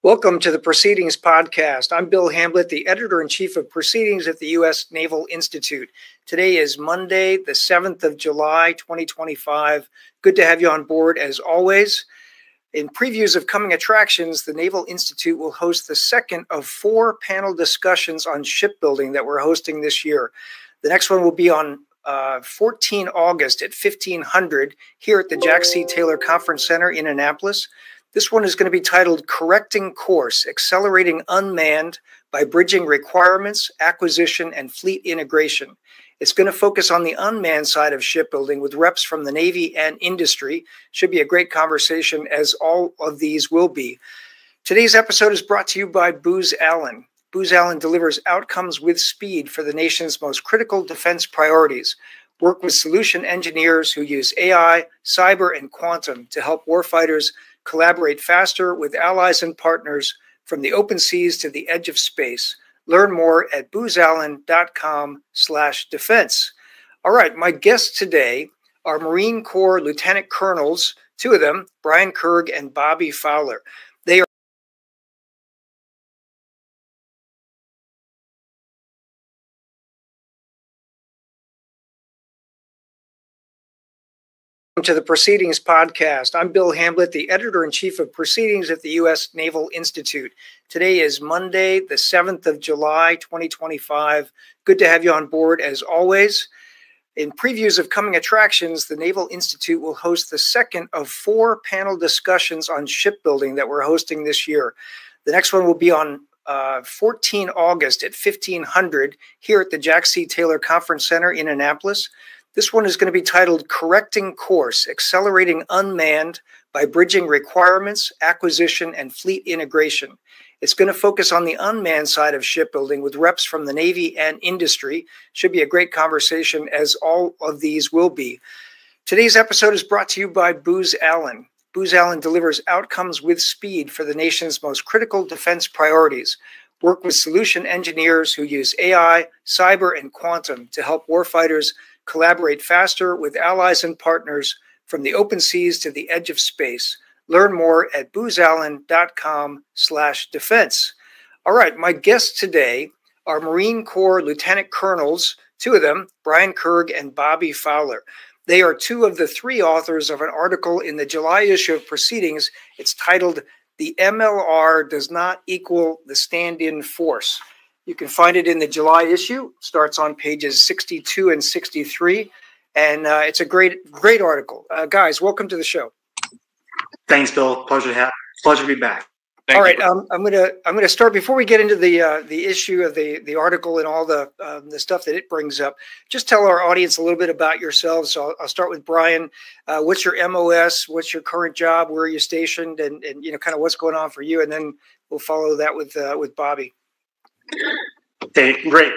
Welcome to the Proceedings Podcast. I'm Bill Hamblett, the Editor-in-Chief of Proceedings at the U.S. Naval Institute. Today is Monday, the 7th of July, 2025. Good to have you on board, as always. In previews of coming attractions, the Naval Institute will host the second of 4 panel discussions on shipbuilding that we're hosting this year. The next one will be on 14 August at 1500 here at the Jack C. Taylor Conference Center in Annapolis. This one is going to be titled Correcting Course, Accelerating Unmanned by Bridging Requirements, Acquisition, and Fleet Integration. It's going to focus on the unmanned side of shipbuilding with reps from the Navy and industry. Should be a great conversation, as all of these will be. Today's episode is brought to you by Booz Allen. Booz Allen delivers outcomes with speed for the nation's most critical defense priorities. Work with solution engineers who use AI, cyber, and quantum to help warfighters collaborate faster with allies and partners from the open seas to the edge of space. Learn more at boozallen.com/defense. All right, my guests today are Marine Corps Lieutenant Colonels, 2 of them, Brian Kerg and Bobby Fowler. They are to the Proceedings Podcast. I'm Bill Hamblett, the Editor-in-Chief of Proceedings at the U.S. Naval Institute. Today is Monday, the 7th of July, 2025. Good to have you on board, as always. In previews of coming attractions, the Naval Institute will host the second of 4 panel discussions on shipbuilding that we're hosting this year. The next one will be on 14 August at 1500 here at the Jack C. Taylor Conference Center in Annapolis. This one is going to be titled Correcting Course, Accelerating Unmanned by Bridging Requirements, Acquisition, and Fleet Integration. It's going to focus on the unmanned side of shipbuilding with reps from the Navy and industry. Should be a great conversation, as all of these will be. Today's episode is brought to you by Booz Allen. Booz Allen delivers outcomes with speed for the nation's most critical defense priorities. Work with solution engineers who use AI, cyber, and quantum to help warfighters collaborate faster with allies and partners from the open seas to the edge of space. Learn more at boozallen.com/defense. All right, my guests today are Marine Corps Lieutenant Colonels, 2 of them, Brian Kerg and Bobby Fowler. They are 2 of the 3 authors of an article in the July issue of Proceedings. It's titled, "The MLR Does Not Equal the Stand-in Force." You can find it in the July issue. It starts on pages 62 and 63, and it's a great article. Guys, welcome to the show. Thanks, Bill. Pleasure to be back. All right, I'm gonna start before we get into the issue of the article and all the stuff that it brings up. Just tell our audience a little bit about yourselves. So I'll start with Brian. What's your MOS? What's your current job? Where are you stationed? And kind of what's going on for you, and then we'll follow that with Bobby. Okay, great.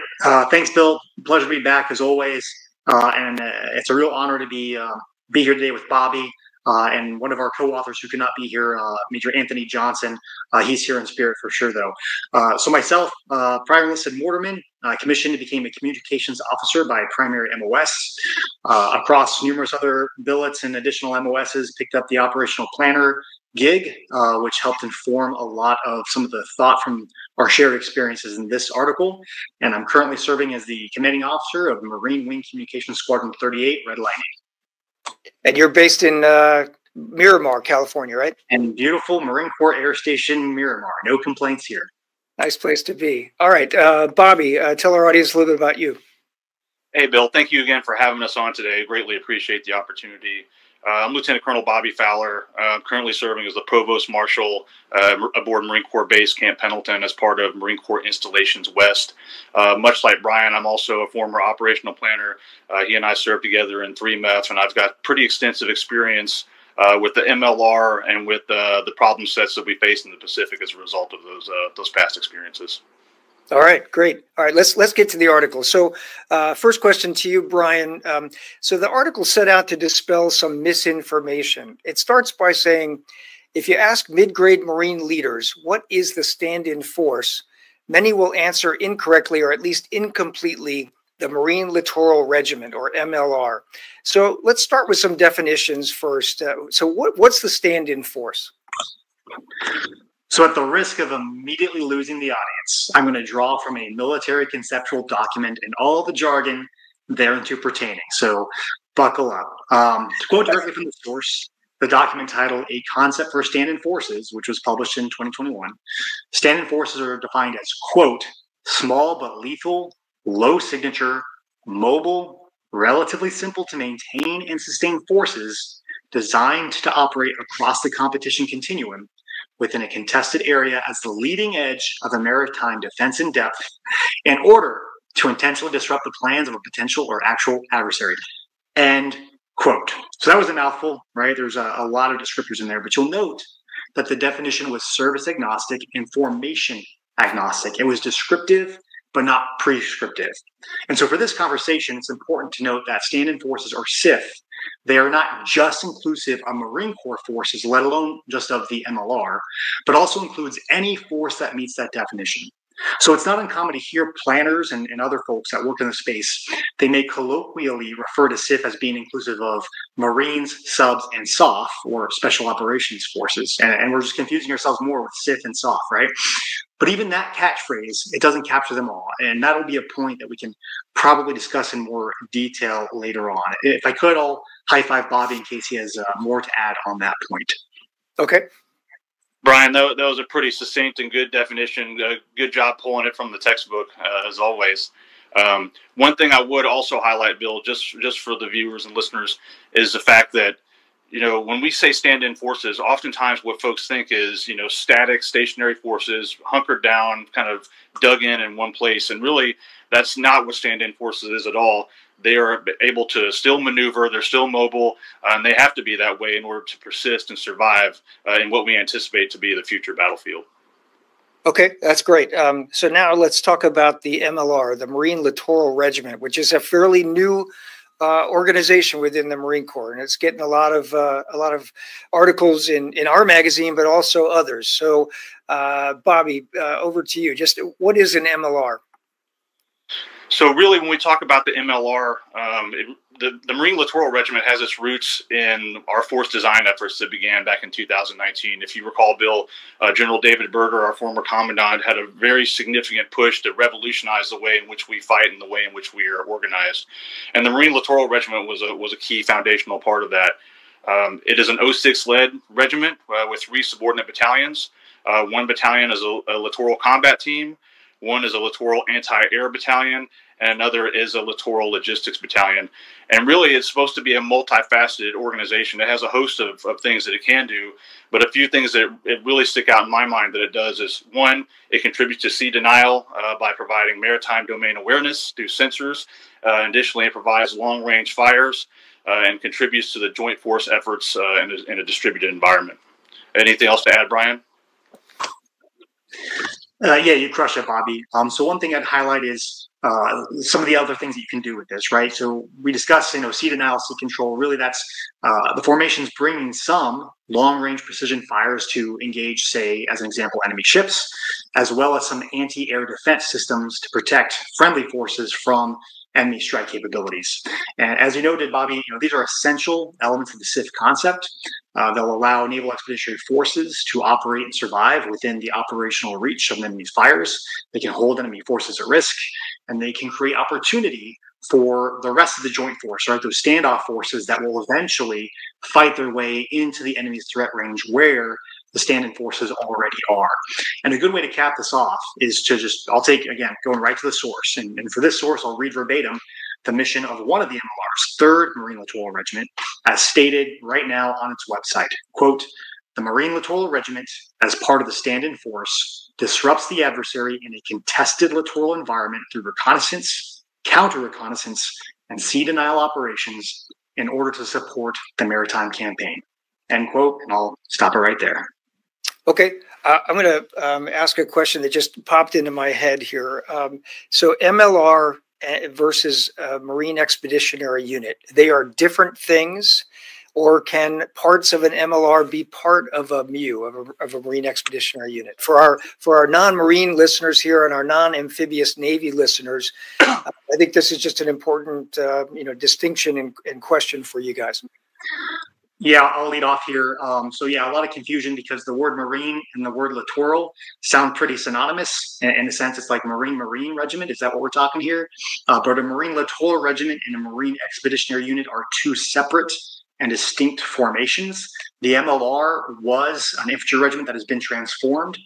Thanks, Bill. Pleasure to be back as always, and it's a real honor to be here today with Bobby and one of our co-authors who could not be here, Major Anthony Johnson. He's here in spirit for sure, though. So myself, prior enlisted mortarman, commissioned and became a communications officer by primary MOS. Across numerous other billets and additional MOSs, picked up the operational planner gig, which helped inform a lot of some of the thought from our shared experiences in this article. And I'm currently serving as the commanding officer of Marine Wing Communications Squadron 38, Red Lightning. And you're based in Miramar, California, right? And beautiful Marine Corps Air Station, Miramar. No complaints here. Nice place to be. All right, Bobby, tell our audience a little bit about you. Hey, Bill. Thank you again for having us on today. Greatly appreciate the opportunity. I'm Lieutenant Colonel Bobby Fowler, currently serving as the Provost Marshal aboard Marine Corps Base Camp Pendleton as part of Marine Corps Installations West. Much like Brian, I'm also a former operational planner. He and I served together in 3 MEF, and I've got pretty extensive experience with the MLR and with the problem sets that we face in the Pacific as a result of those past experiences. All right, great. All right, let's get to the article. So first question to you, Brian. So the article set out to dispel some misinformation. It starts by saying, if you ask mid-grade Marine leaders, what is the stand-in force? Many will answer incorrectly or at least incompletely, the Marine Littoral Regiment, or MLR. So let's start with some definitions first. So what's the stand-in force? So at the risk of immediately losing the audience, I'm going to draw from a military conceptual document and all the jargon thereunto pertaining. So buckle up. To quote directly from the source, the document titled A Concept for Stand-in Forces, which was published in 2021, stand-in forces are defined as, quote, small but lethal, low signature, mobile, relatively simple to maintain and sustain forces designed to operate across the competition continuum within a contested area as the leading edge of a maritime defense in depth in order to intentionally disrupt the plans of a potential or actual adversary. End quote. So that was a mouthful, right? There's a lot of descriptors in there, but you'll note that the definition was service agnostic and formation agnostic. It was descriptive, but not prescriptive. And so for this conversation, it's important to note that stand-in forces, or SIF, they are not just inclusive of Marine Corps forces, let alone just of the MLR, but also includes any force that meets that definition. So it's not uncommon to hear planners and other folks that work in the space, they may colloquially refer to SIF as being inclusive of Marines, subs, and SOF, or Special Operations Forces. And we're just confusing ourselves more with SIF and SOF, right? But even that catchphrase, it doesn't capture them all. And that'll be a point that we can probably discuss in more detail later on. If I could, I'll high-five Bobby in case he has more to add on that point. Okay. Brian, that was a pretty succinct and good definition. Good job pulling it from the textbook, as always. One thing I would also highlight, Bill, just for the viewers and listeners, is the fact that, you know, when we say stand-in forces, oftentimes what folks think is, you know, static, stationary forces, hunkered down, kind of dug in one place. And really, that's not what stand-in forces is at all. They are able to still maneuver, they're still mobile, and they have to be that way in order to persist and survive in what we anticipate to be the future battlefield. Okay, that's great. So now let's talk about the MLR, the Marine Littoral Regiment, which is a fairly new organization within the Marine Corps, and it's getting a lot of articles in our magazine, but also others. So, Bobby, over to you. Just what is an MLR? So really, when we talk about the MLR, the Marine Littoral Regiment has its roots in our force design efforts that began back in 2019. If you recall, Bill, General David Berger, our former commandant, had a very significant push to revolutionize the way in which we fight and the way in which we are organized. And the Marine Littoral Regiment was a key foundational part of that. It is an 06-led regiment with 3 subordinate battalions. One battalion is a littoral combat team. One is a littoral anti-air battalion, and another is a littoral logistics battalion. And really, it's supposed to be a multifaceted organization. It has a host of things that it can do, but a few things that it really stick out in my mind that it does is, one, it contributes to sea denial by providing maritime domain awareness through sensors. Additionally, it provides long-range fires and contributes to the joint force efforts in a distributed environment. Anything else to add, Brian? Yeah, you crush it, Bobby. So one thing I'd highlight is some of the other things that you can do with this, right? So we discussed, sea denial, sea control. Really, that's the formation's bringing some long-range precision fires to engage, say, as an example, enemy ships, as well as some anti-air defense systems to protect friendly forces from enemy strike capabilities. And as you noted, Bobby, these are essential elements of the SIF concept. They'll allow naval expeditionary forces to operate and survive within the operational reach of enemy's fires. They can hold enemy forces at risk, and they can create opportunity for the rest of the joint force, right? Those standoff forces that will eventually fight their way into the enemy's threat range where the stand-in forces already are. And a good way to cap this off is to I'll take, again, going right to the source. And for this source, I'll read verbatim the mission of one of the MLR's, 3rd Marine Littoral Regiment, as stated right now on its website. Quote, the Marine Littoral Regiment, as part of the stand-in force, disrupts the adversary in a contested littoral environment through reconnaissance, counter-reconnaissance, and sea denial operations in order to support the maritime campaign. End quote, and I'll stop it right there. Okay, I'm going to ask a question that just popped into my head here. So MLR versus Marine Expeditionary Unit, they are different things, or can parts of an MLR be part of a MU, of a Marine Expeditionary Unit? For our non-Marine listeners here and our non-amphibious Navy listeners, I think this is just an important distinction and question for you guys. Yeah, I'll lead off here. So yeah, a lot of confusion because the word marine and the word littoral sound pretty synonymous. In a sense, it's like marine regiment. Is that what we're talking here? But a marine littoral regiment and a marine expeditionary unit are two separate and distinct formations. The MLR was an infantry regiment that has been transformed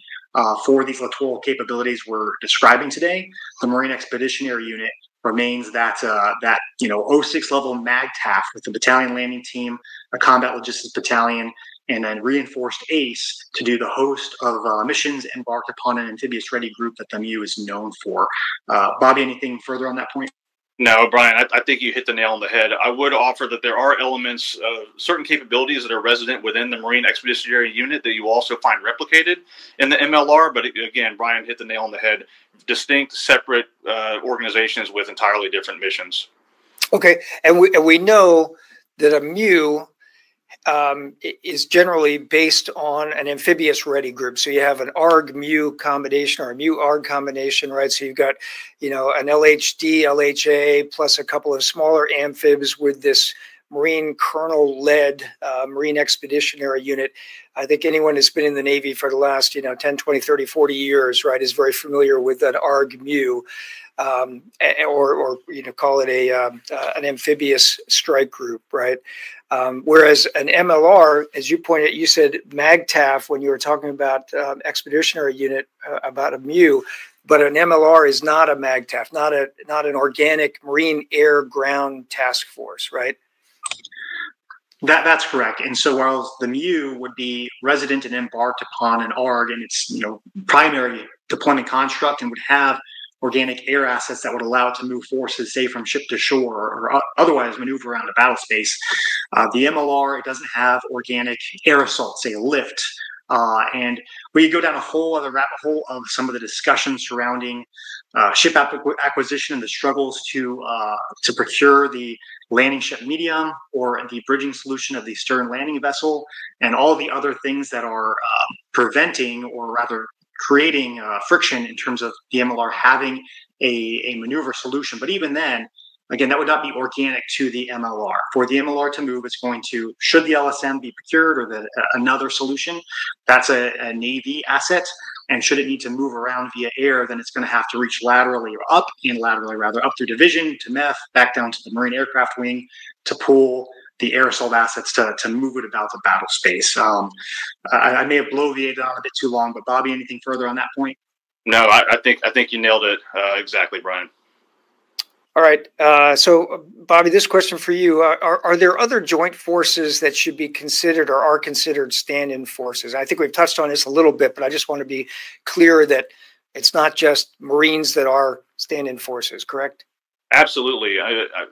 for these littoral capabilities we're describing today. The Marine Expeditionary Unit remains that 06 level MAGTAF with the battalion landing team, a combat logistics battalion, and then reinforced ACE to do the host of missions embarked upon an amphibious ready group that the MU is known for. Bobby, anything further on that point? No, Brian, I think you hit the nail on the head. I would offer that there are elements of certain capabilities that are resident within the Marine Expeditionary Unit that you also find replicated in the MLR. But again, Brian hit the nail on the head. Distinct, separate organizations with entirely different missions. Okay, and we know that a MU is generally based on an amphibious ready group. So you have an ARG-MU combination or a MU-ARG combination, right? So you've got, an LHD, LHA, plus a couple of smaller amphibs with this Marine colonel-led Marine Expeditionary Unit. I think anyone who's been in the Navy for the last, 10, 20, 30, 40 years, right, is very familiar with an ARG-MU. Or call it an amphibious strike group, right? Whereas an MLR, as you pointed out, you said MAGTAF when you were talking about expeditionary unit, about a MU, but an MLR is not a MAGTAF, not an organic marine air ground task force, right? That's correct. And so while the MU would be resident and embarked upon an ARG and its primary deployment construct and would have organic air assets that would allow it to move forces, say, from ship to shore or otherwise maneuver around a battle space. The MLR, it doesn't have organic air assault, say, lift. And we go down a whole other rabbit hole of some of the discussions surrounding ship acquisition and the struggles to procure the landing ship medium or the bridging solution of the stern landing vessel and all the other things that are preventing or rather creating friction in terms of the MLR having a maneuver solution. But even then, again, that would not be organic to the MLR. For the MLR to move, it's going to, should the LSM be procured or another solution, that's a Navy asset. And should it need to move around via air, then it's going to have to reach laterally or up through division to MEF, back down to the Marine Aircraft Wing to pull the air assault assets to move it about the battle space. I may have bloviated on a bit too long, but Bobby, anything further on that point? No, I think you nailed it exactly, Brian. All right. So, Bobby, this question for you. Are there other joint forces that should be considered or are considered stand-in forces? I think we've touched on this a little bit, but I just want to be clear that it's not just Marines that are stand-in forces, correct? Absolutely.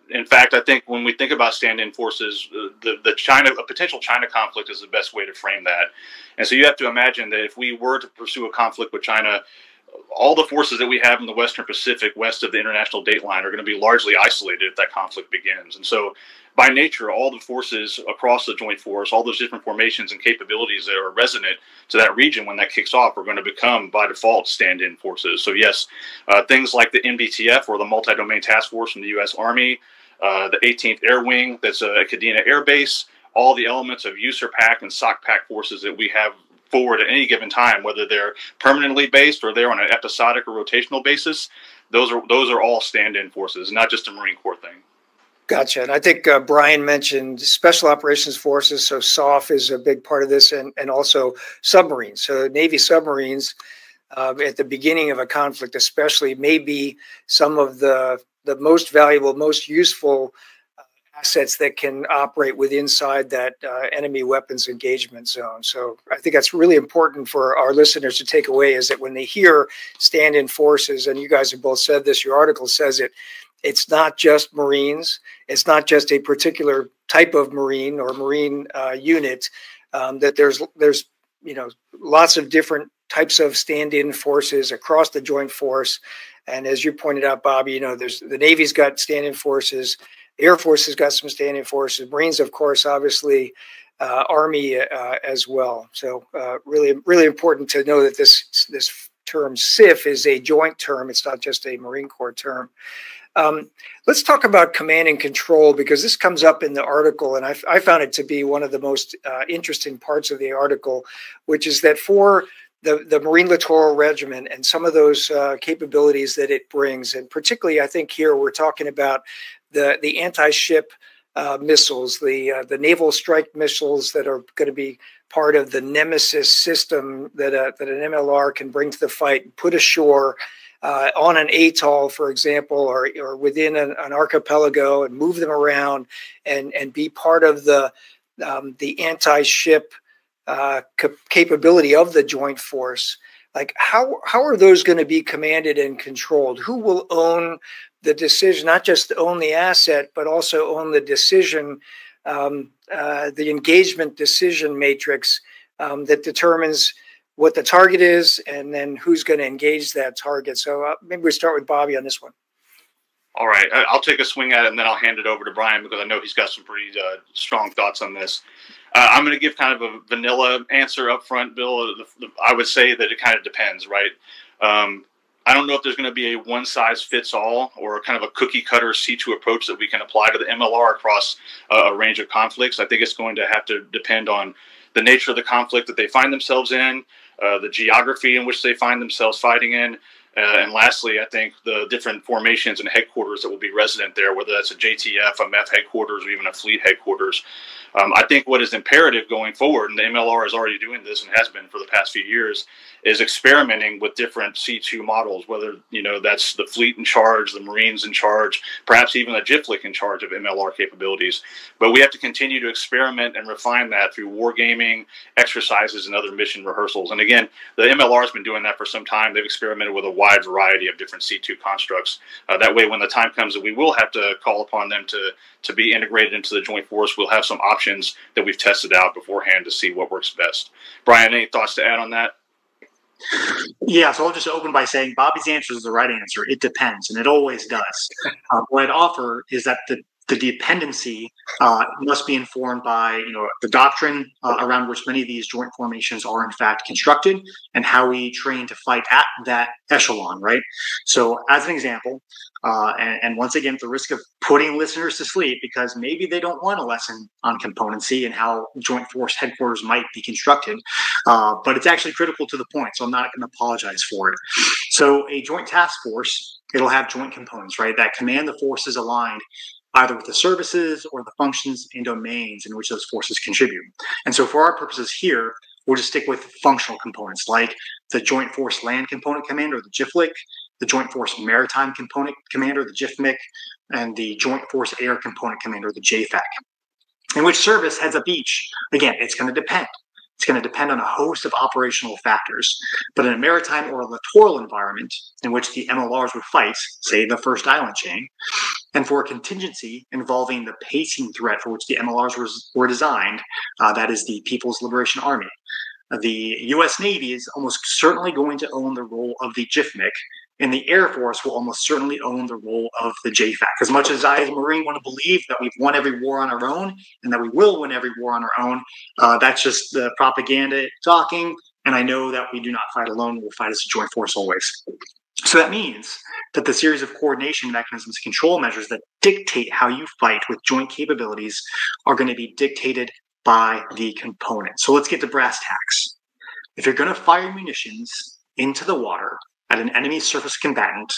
In fact, I think when we think about stand-in forces, a potential China conflict is the best way to frame that. And so you have to imagine that if we were to pursue a conflict with China, all the forces that we have in the Western Pacific, west of the international date line, are going to be largely isolated if that conflict begins. And so by nature, all the forces across the joint force, all those different formations and capabilities that are resonant to that region when that kicks off are going to become, by default, stand-in forces. So yes, things like the MBTF, or the Multi-Domain Task Force from the U.S. Army, the 18th Air Wing, that's a Kadena Air Base, all the elements of USARPAC and SOCPAC forces that we have forward at any given time, whether they're permanently based or they're on an episodic or rotational basis, those are all stand-in forces, not just a Marine Corps thing. Gotcha. And I think Brian mentioned Special Operations Forces, so SOF is a big part of this, and also submarines. So Navy submarines at the beginning of a conflict especially may be some of the most valuable, most useful assets that can operate inside that enemy weapons engagement zone. So I think that's really important for our listeners to take away, is that when they hear stand-in forces, and you guys have both said this, your article says it, it's not just Marines, it's not just a particular type of Marine or Marine unit, that there's lots of different types of stand-in forces across the joint force. And as you pointed out, Bobby, there's the Navy's got stand-in forces, the Air Force has got some stand-in forces, Marines, of course, obviously, Army as well. So really, really important to know that this term SIF is a joint term. It's not just a Marine Corps term. Let's talk about command and control, because this comes up in the article, and I found it to be one of the most interesting parts of the article, which is that for the Marine Littoral Regiment and some of those capabilities that it brings, and particularly I think here we're talking about the anti-ship missiles, the naval strike missiles that are going to be part of the Nemesis system that an MLR can bring to the fight and put ashore on an atoll, for example, or within an archipelago, and move them around and be part of the anti-ship capability of the joint force. Like how are those going to be commanded and controlled? Who will own the decision, not just own the asset, but also own the decision, the engagement decision matrix that determines what the target is and then who's going to engage that target? So maybe we start with Bobby on this one. All right, I'll take a swing at it, and then I'll hand it over to Brian, because I know he's got some pretty strong thoughts on this. I'm going to give kind of a vanilla answer up front, Bill. I would say that it kind of depends, right? I don't know if there's going to be a one-size-fits-all or kind of a cookie-cutter C2 approach that we can apply to the MLR across a range of conflicts. I think it's going to have to depend on the nature of the conflict that they find themselves in, the geography in which they find themselves fighting in, and lastly, I think the different formations and headquarters that will be resident there, whether that's a JTF, a MEF headquarters, or even a fleet headquarters. I think what is imperative going forward, and the MLR is already doing this and has been for the past few years, is experimenting with different C2 models, whether, that's the fleet in charge, the Marines in charge, perhaps even a JFLC in charge of MLR capabilities. But we have to continue to experiment and refine that through wargaming, exercises, and other mission rehearsals. And again, the MLR has been doing that for some time. They've experimented with a wide variety of different C2 constructs. That way, when the time comes that we will have to call upon them to be integrated into the joint force, we'll have some options that we've tested out beforehand to see what works best. Brian, any thoughts to add on that? Yeah, so I'll just open by saying Bobby's answer is the right answer. It depends, and it always does. What I'd offer is that the dependency must be informed by the doctrine around which many of these joint formations are in fact constructed, and how we train to fight at that echelon, right? So as an example, and once again, at the risk of putting listeners to sleep, because maybe they don't want a lesson on componency and how joint force headquarters might be constructed, but it's actually critical to the point, so I'm not going to apologize for it. So a joint task force, it'll have joint components, right, that command the forces aligned either with the services or the functions and domains in which those forces contribute. And so for our purposes here, we'll just stick with functional components like the Joint Force Land Component Commander, the JFLC, the Joint Force Maritime Component Commander, the JFMC, and the Joint Force Air Component Commander, the JFAC. And which service heads up each? Again, it's going to depend. It's going to depend on a host of operational factors. But in a maritime or a littoral environment in which the MLRs would fight, say the first island chain, and for a contingency involving the pacing threat for which the MLRs were designed, that is the People's Liberation Army, the U.S. Navy is almost certainly going to own the role of the JFMC, and the Air Force will almost certainly own the role of the JFAC. As much as I, as a Marine, want to believe that we've won every war on our own and that we will win every war on our own, that's just the propaganda talking. And I know that we do not fight alone. We'll fight as a joint force always. So that means that the series of coordination mechanisms, control measures that dictate how you fight with joint capabilities are going to be dictated by the component. So let's get to brass tacks. If you're going to fire munitions into the water at an enemy surface combatant,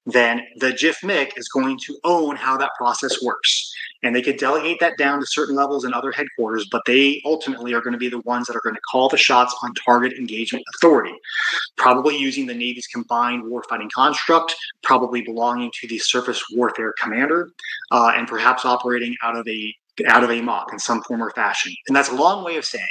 then the JFMC is going to own how that process works. And they could delegate that down to certain levels in other headquarters, but they ultimately are going to be the ones that are going to call the shots on target engagement authority, probably using the Navy's combined warfighting construct, probably belonging to the surface warfare commander, and perhaps operating out of a MOC in some form or fashion. And that's a long way of saying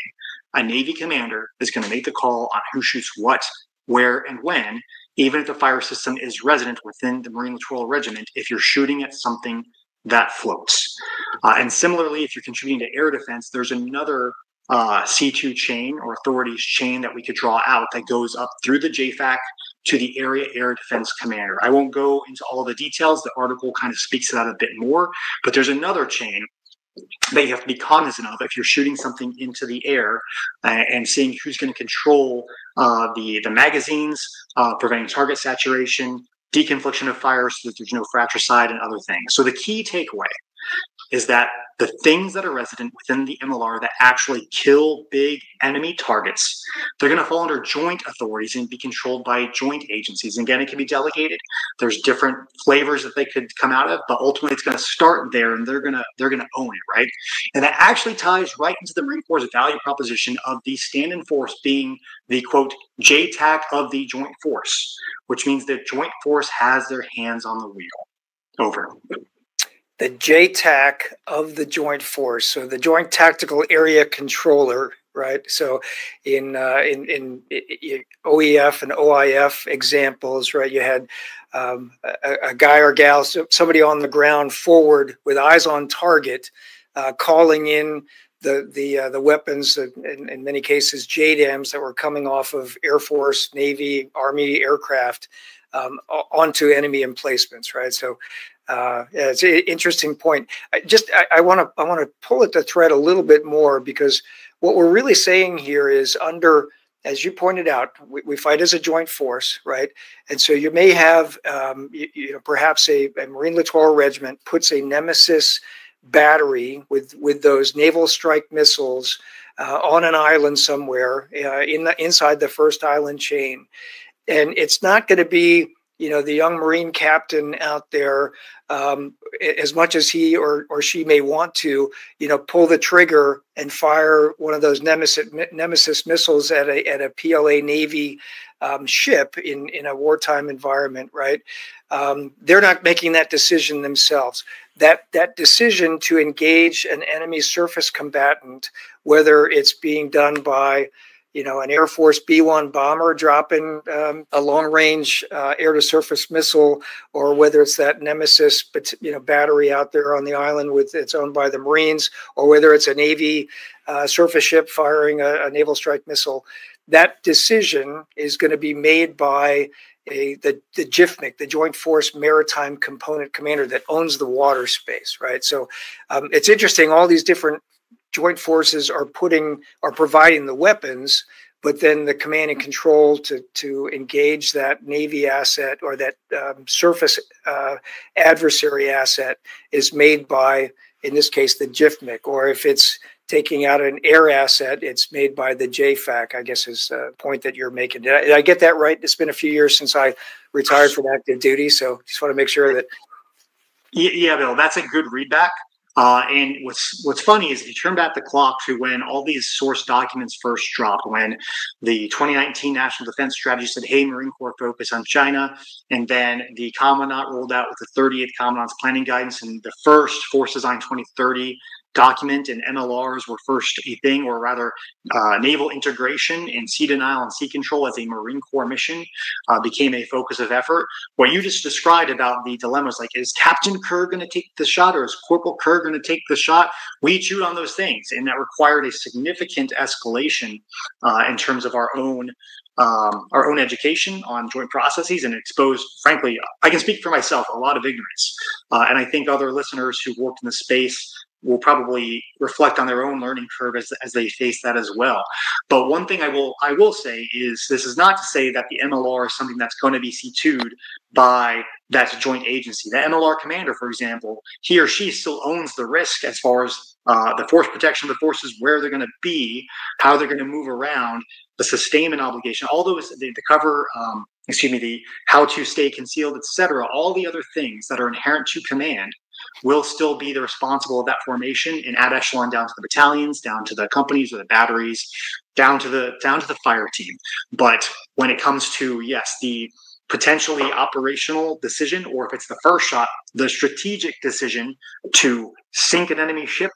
a Navy commander is going to make the call on who shoots what, where, and when, even if the fire system is resident within the Marine Littoral Regiment, if you're shooting at something that floats. And similarly, if you're contributing to air defense, there's another C2 chain or authorities chain that we could draw out that goes up through the JFAC to the Area Air Defense Commander. I won't go into all the details. The article kind of speaks to that a bit more, but there's another chain that you have to be cognizant of if you're shooting something into the air and seeing who's going to control the magazines, preventing target saturation, deconfliction of fire so that there's no fratricide and other things. So the key takeaway is that the things that are resident within the MLR that actually kill big enemy targets, they're going to fall under joint authorities and be controlled by joint agencies. And again, it can be delegated. There's different flavors that they could come out of, but ultimately it's going to start there, and they're going to own it, right? And that actually ties right into the Marine Corps' value proposition of the stand-in force being the, quote, JTAC of the joint force, which means the joint force has their hands on the wheel. Over. The JTAC of the joint force, so the Joint Tactical Area Controller, right? So in OEF and OIF examples, right, you had a guy or gal, somebody on the ground forward with eyes on target, calling in the weapons, in many cases JDAMs that were coming off of Air Force, Navy, Army aircraft onto enemy emplacements, right? So yeah, it's an interesting point. I want to pull at the thread a little bit more, because what we're really saying here is, under, as you pointed out, we fight as a joint force, right? And so you may have, perhaps a Marine Littoral Regiment puts a Nemesis battery with those naval strike missiles on an island somewhere inside the first island chain, and it's not going to be, the young Marine captain out there, as much as he or she may want to, pull the trigger and fire one of those Nemesis missiles at a PLA Navy ship in a wartime environment, right? They're not making that decision themselves. That decision to engage an enemy surface combatant, whether it's being done by an Air Force B-1 bomber dropping a long-range air-to-surface missile, or whether it's that Nemesis, battery out there on the island it's owned by the Marines, or whether it's a Navy surface ship firing a naval strike missile, that decision is going to be made by the JIFMC, the Joint Force Maritime Component Commander, that owns the water space, right? So it's interesting, all these different joint forces are providing the weapons, but then the command and control to engage that Navy asset or that surface adversary asset is made by, in this case, the JIFMC, or if it's taking out an air asset, it's made by the JFAC, I guess is the point that you're making. Did I get that right? It's been a few years since I retired from active duty, so just want to make sure that. Yeah, Bill, that's a good readback. And what's funny is if you turn back the clock to when all these source documents first dropped, when the 2019 National Defense Strategy said, hey, Marine Corps, focus on China, and then the Commandant rolled out with the 38th Commandant's Planning Guidance, and the first Force Design 2030 document and MLRs were first a thing, or rather naval integration and sea denial and sea control as a Marine Corps mission became a focus of effort. What you just described about the dilemmas, like, is Captain Kerr going to take the shot, or is Corporal Kerr going to take the shot? We chewed on those things, and that required a significant escalation in terms of our own education on joint processes, and exposed, frankly, I can speak for myself, a lot of ignorance. And I think other listeners who've worked in the space will probably reflect on their own learning curve as they face that as well. But one thing I will say is, this is not to say that the MLR is something that's going to be C2'd by that joint agency. The MLR commander, for example, he or she still owns the risk as far as the force protection of the forces, where they're going to be, how they're going to move around, the sustainment obligation, all those, the cover, the how to stay concealed, etc. All the other things that are inherent to command will still be the responsible of that formation, and ad echelon down to the battalions, down to the companies or the batteries, down to the fire team. But when it comes to, yes, the potentially operational decision, or if it's the first shot, the strategic decision to sink an enemy ship,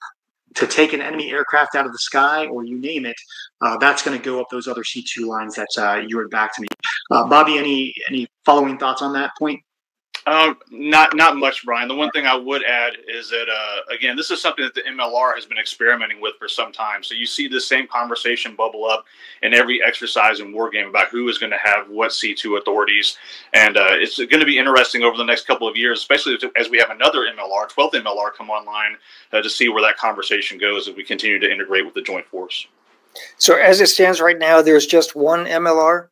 to take an enemy aircraft out of the sky, or you name it, that's going to go up those other C2 lines that you read back to me. Bobby, any following thoughts on that point? Not much, Brian. The one thing I would add is that, again, this is something that the MLR has been experimenting with for some time. So you see this same conversation bubble up in every exercise and war game about who is going to have what C2 authorities. And it's going to be interesting over the next couple of years, especially as we have another MLR, 12th MLR, come online to see where that conversation goes as we continue to integrate with the joint force. So as it stands right now, there's just one MLR?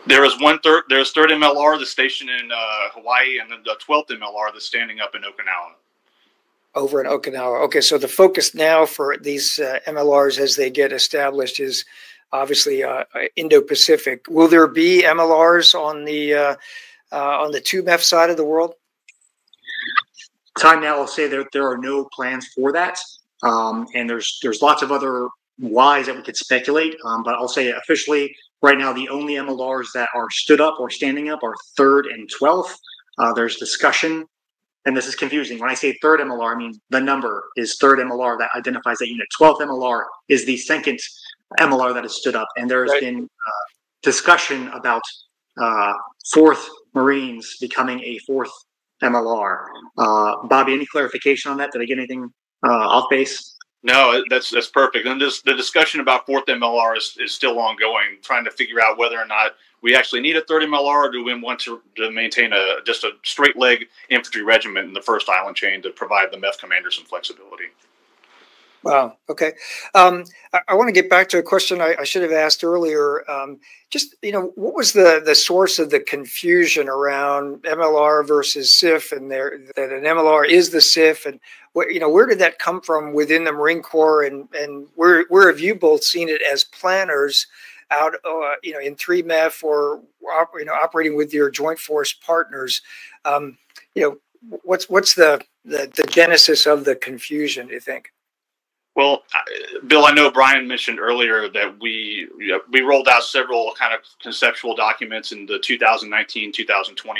There's third MLR that's stationed in Hawaii, and then the 12th MLR that's standing up in Okinawa. Over in Okinawa. Okay, so the focus now for these MLRs as they get established is obviously Indo-Pacific. Will there be MLRs on the 2MEF side of the world? Time now will say that there are no plans for that, and there's lots of other whys that we could speculate, but I'll say officially, right now, the only MLRs that are stood up or standing up are 3rd and 12th. There's discussion, and this is confusing. When I say 3rd MLR, I mean the number is 3rd MLR that identifies that unit. 12th MLR is the 2nd MLR that has stood up, and there has been discussion about 4th Marines becoming a 4th MLR. Bobby, any clarification on that? Did I get anything off base? No, that's perfect. And the discussion about 4th MLR is still ongoing, trying to figure out whether or not we actually need a 3rd MLR, or do we want to maintain just a straight leg infantry regiment in the 1st island chain to provide the MEF commander some flexibility. Wow. Okay. I want to get back to a question I should have asked earlier. What was the source of the confusion around MLR versus SIF, and that an MLR is the SIF, and where did that come from within the Marine Corps, and where have you both seen it as planners out, in 3MEF or operating with your joint force partners? What's the genesis of the confusion, do you think? Well, Bill, I know Brian mentioned earlier that we rolled out several kind of conceptual documents in the 2019-2020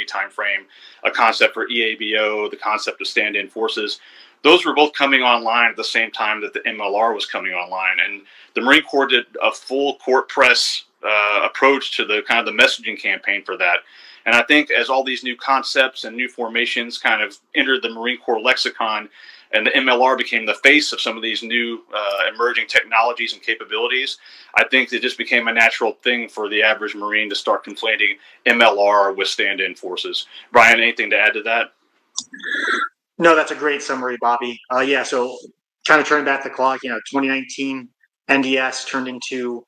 timeframe, a concept for EABO, the concept of stand-in forces. Those were both coming online at the same time that the MLR was coming online, and the Marine Corps did a full court press approach to the kind of the messaging campaign for that. And I think as all these new concepts and new formations kind of entered the Marine Corps lexicon, and the MLR became the face of some of these new emerging technologies and capabilities, I think it just became a natural thing for the average Marine to start conflating MLR with stand-in forces. Brian, anything to add to that? No, that's a great summary, Bobby. So kind of turning back the clock, 2019 NDS turned into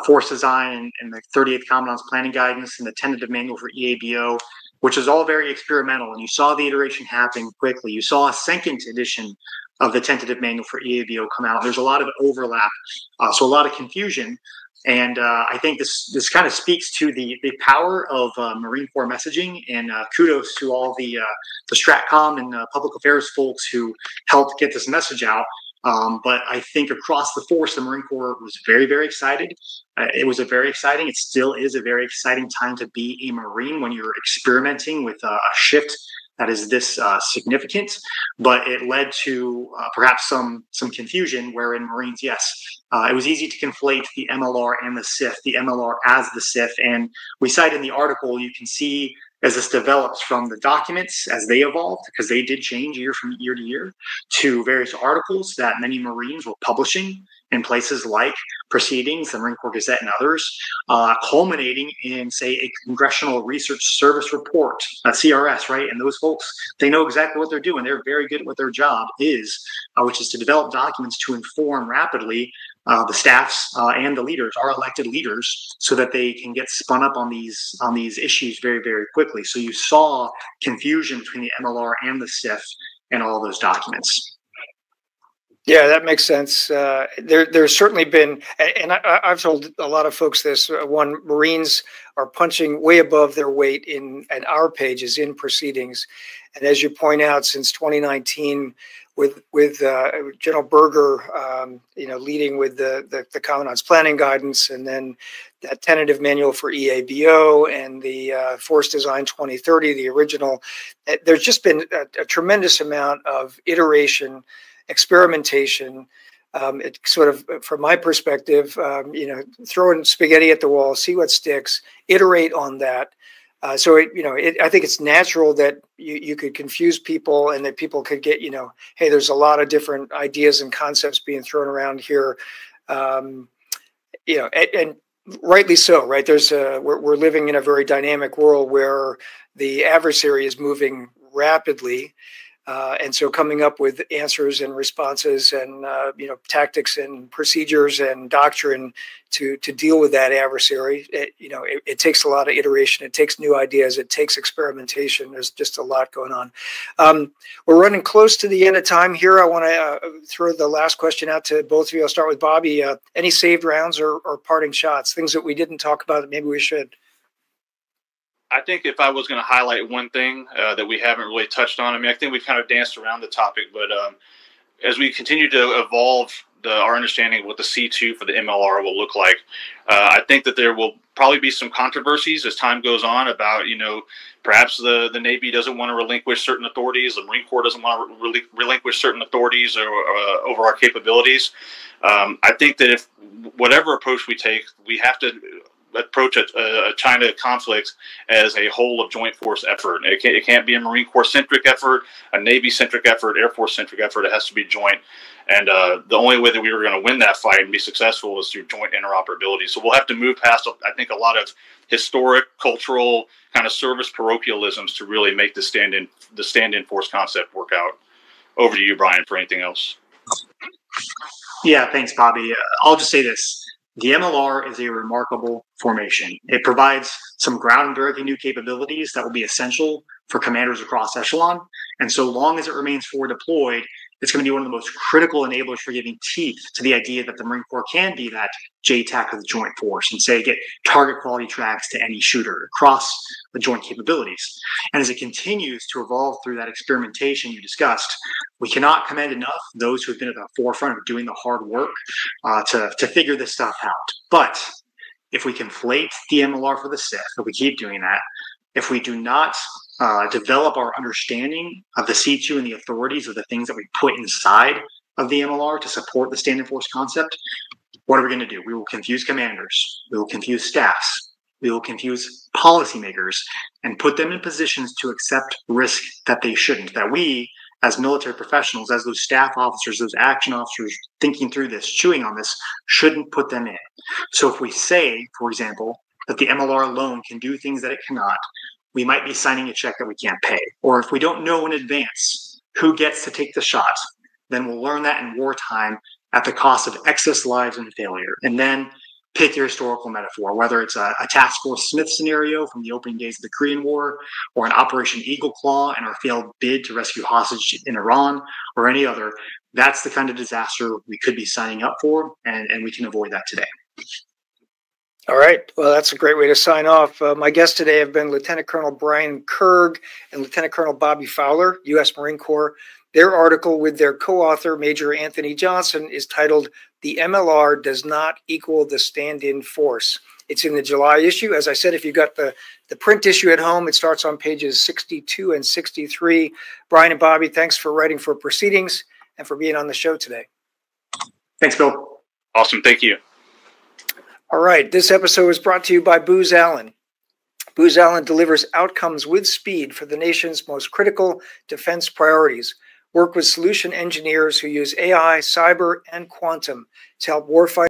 force design and the 38th Commandant's planning guidance and the tentative manual for EABO, which is all very experimental. And you saw the iteration happen quickly. You saw a 2nd edition of the tentative manual for EABO come out. There's a lot of overlap, so a lot of confusion. And I think this kind of speaks to the power of Marine Corps messaging, and kudos to all the StratCom and public affairs folks who helped get this message out. But I think across the force, the Marine Corps was very, very excited. It still is a very exciting time to be a Marine when you're experimenting with a shift that is this significant. But it led to perhaps some confusion wherein Marines, it was easy to conflate the MLR and the SIF, the MLR as the SIF. And we cite in the article, you can see as this develops from the documents as they evolved, because they did change from year to year, to various articles that many Marines were publishing in places like Proceedings, the Marine Corps Gazette, and others, culminating in, say, a Congressional Research Service report, a CRS, right? And those folks, they know exactly what they're doing. They're very good at what their job is, which is to develop documents to inform rapidly the staffs and the leaders, our elected leaders, so that they can get spun up on these issues very, very quickly. So you saw confusion between the MLR and the SIF and all those documents. Yeah, that makes sense. There's certainly been, and I've told a lot of folks this, Marines are punching way above their weight in our pages in Proceedings. And as you point out, since 2019, with General Berger, leading with the Commandant's planning guidance, and then that tentative manual for EABO and the Force Design 2030, the original, there's just been a tremendous amount of iteration, experimentation. It sort of, from my perspective, throwing spaghetti at the wall, see what sticks, iterate on that. So I think it's natural that you could confuse people and that people could get, hey, there's a lot of different ideas and concepts being thrown around here, and rightly so, right? We're living in a very dynamic world where the adversary is moving rapidly. And so coming up with answers and responses and, tactics and procedures and doctrine to deal with that adversary, it takes a lot of iteration. It takes new ideas. It takes experimentation. There's just a lot going on. We're running close to the end of time here. I want to throw the last question out to both of you. I'll start with Bobby. Any saved rounds or parting shots, things that we didn't talk about that maybe we should? I think if I was going to highlight one thing that we haven't really touched on, I think we've kind of danced around the topic, but as we continue to evolve our understanding of what the C2 for the MLR will look like, I think that there will probably be some controversies as time goes on about, perhaps the Navy doesn't want to relinquish certain authorities, the Marine Corps doesn't want to relinquish certain authorities over our capabilities. I think that if whatever approach we take, we have to approach a China conflict as a whole of joint force effort. It can't be a Marine Corps centric effort, a Navy centric effort, Air Force centric effort. It has to be joint. And the only way that we were going to win that fight and be successful is through joint interoperability. So we'll have to move past, I think, a lot of historic, cultural kind of service parochialisms to really make the stand-in force concept work out. Over to you, Brian, for anything else. Yeah, thanks, Bobby. I'll just say this. The MLR is a remarkable formation. It provides some groundbreaking new capabilities that will be essential for commanders across echelon. And so long as it remains forward deployed, it's going to be one of the most critical enablers for giving teeth to the idea that the Marine Corps can be that JTAC of the joint force and say get target quality tracks to any shooter across the joint capabilities. And as it continues to evolve through that experimentation you discussed, we cannot commend enough those who have been at the forefront of doing the hard work to figure this stuff out. But if we conflate the MLR for the SIF, if we keep doing that, if we do not develop our understanding of the C2 and the authorities of the things that we put inside of the MLR to support the stand-in force concept, what are we going to do? We will confuse commanders. We will confuse staffs. We will confuse policymakers and put them in positions to accept risk that they shouldn't, that we, as military professionals, as those staff officers, those action officers thinking through this, chewing on this, shouldn't put them in. So if we say, for example, that the MLR alone can do things that it cannot, we might be signing a check that we can't pay. Or if we don't know in advance who gets to take the shot, then we'll learn that in wartime at the cost of excess lives and failure. And then pick your historical metaphor, whether it's a Task Force Smith scenario from the opening days of the Korean War, or an Operation Eagle Claw and our failed bid to rescue hostage in Iran, or any other. That's the kind of disaster we could be signing up for, and we can avoid that today. All right. Well, that's a great way to sign off. My guests today have been Lieutenant Colonel Brian Kerg and Lieutenant Colonel Bobby Fowler, U.S. Marine Corps. Their article with their co-author, Major Anthony Johnson, is titled "The MLR Does Not Equal the Stand-in Force." It's in the July issue. As I said, if you've got the print issue at home, it starts on pages 62 and 63. Brian and Bobby, thanks for writing for Proceedings and for being on the show today. Thanks, Bill. Awesome. Thank you. All right. This episode was brought to you by Booz Allen. Booz Allen delivers outcomes with speed for the nation's most critical defense priorities. Work with solution engineers who use AI, cyber, and quantum to help warfighters